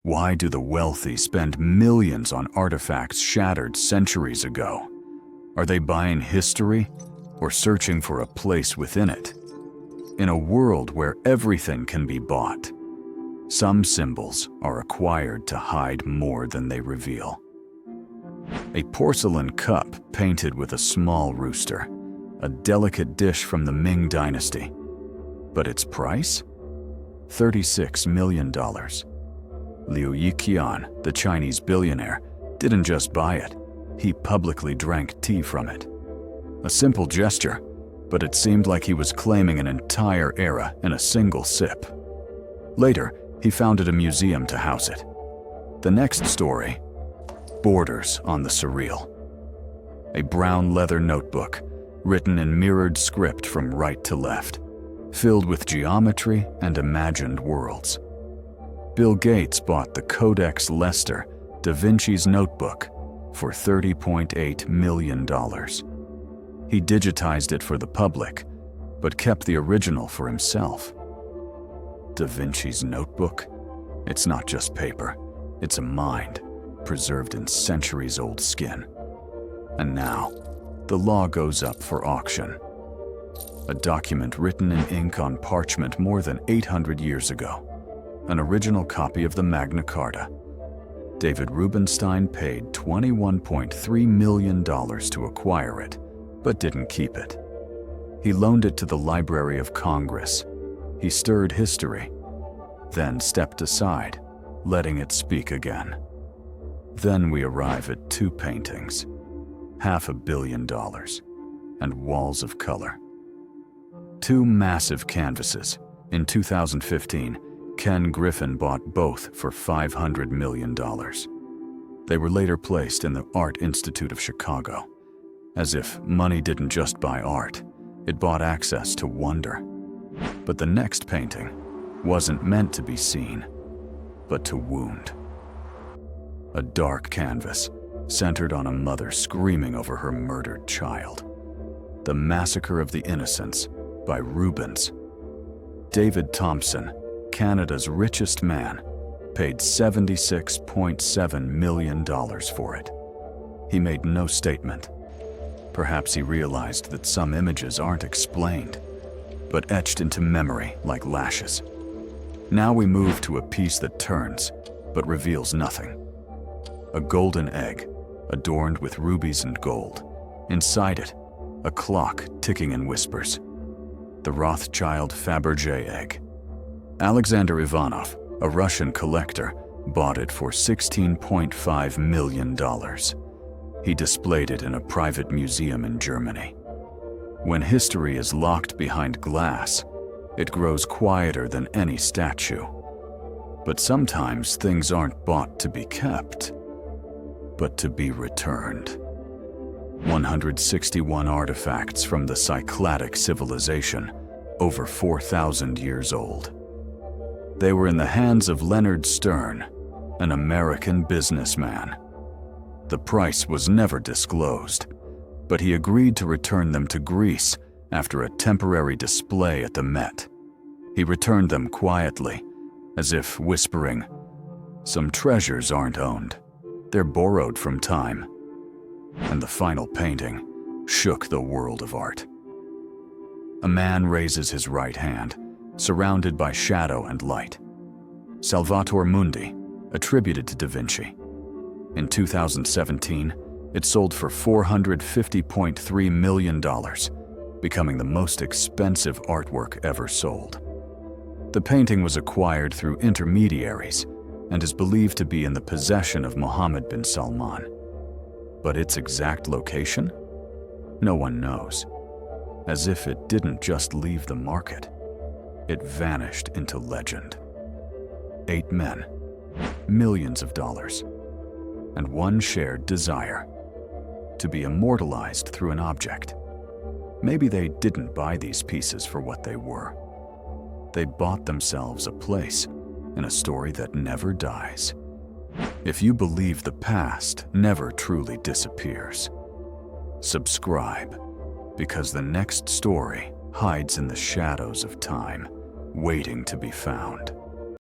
Why do the wealthy spend millions on artifacts shattered centuries ago? Are they buying history or searching for a place within it? In a world where everything can be bought, some symbols are acquired to hide more than they reveal. A porcelain cup painted with a small rooster, a delicate dish from the Ming Dynasty. But its price? $36 million. Liu Yiqian, the Chinese billionaire, didn't just buy it, he publicly drank tea from it. A simple gesture, but it seemed like he was claiming an entire era in a single sip. Later, he founded a museum to house it. The next story borders on the surreal. A brown leather notebook, written in mirrored script from right to left, filled with geometry and imagined worlds. Bill Gates bought the Codex Leicester, Da Vinci's notebook, for $30.8 million. He digitized it for the public, but kept the original for himself. Da Vinci's notebook? It's not just paper, it's a mind, preserved in centuries-old skin. And now, the law goes up for auction. A document written in ink on parchment more than 800 years ago. An original copy of the Magna Carta. David Rubenstein paid $21.3 million to acquire it, but didn't keep it. He loaned it to the Library of Congress. He stirred history, then stepped aside, letting it speak again. Then we arrive at two paintings, $500 million, and walls of color. Two massive canvases. In 2015, Ken Griffin bought both for $500 million. They were later placed in the Art Institute of Chicago, as if money didn't just buy art, it bought access to wonder. But the next painting wasn't meant to be seen, but to wound. A dark canvas centered on a mother screaming over her murdered child. The Massacre of the Innocents by Rubens. David Thompson, Canada's richest man, paid $76.7 million for it. He made no statement. Perhaps he realized that some images aren't explained, but etched into memory like lashes. Now we move to a piece that turns, but reveals nothing. A golden egg, adorned with rubies and gold. Inside it, a clock ticking in whispers. The Rothschild Fabergé egg. Alexander Ivanov, a Russian collector, bought it for $16.5 million. He displayed it in a private museum in Germany. When history is locked behind glass, it grows quieter than any statue. But sometimes things aren't bought to be kept, but to be returned. 161 artifacts from the Cycladic civilization, over 4,000 years old. They were in the hands of Leonard Stern, an American businessman. The price was never disclosed, but he agreed to return them to Greece after a temporary display at the Met. He returned them quietly, as if whispering, "Some treasures aren't owned. They're borrowed from time." And the final painting shook the world of art. A man raises his right hand, surrounded by shadow and light. Salvator Mundi, attributed to Da Vinci. In 2017, it sold for $450.3 million, becoming the most expensive artwork ever sold. The painting was acquired through intermediaries and is believed to be in the possession of Mohammed bin Salman. But its exact location? No one knows. As if it didn't just leave the market, it vanished into legend. 8 men, millions of dollars, and one shared desire: to be immortalized through an object. Maybe they didn't buy these pieces for what they were. They bought themselves a place in a story that never dies. If you believe the past never truly disappears, subscribe, because the next story hides in the shadows of time, waiting to be found.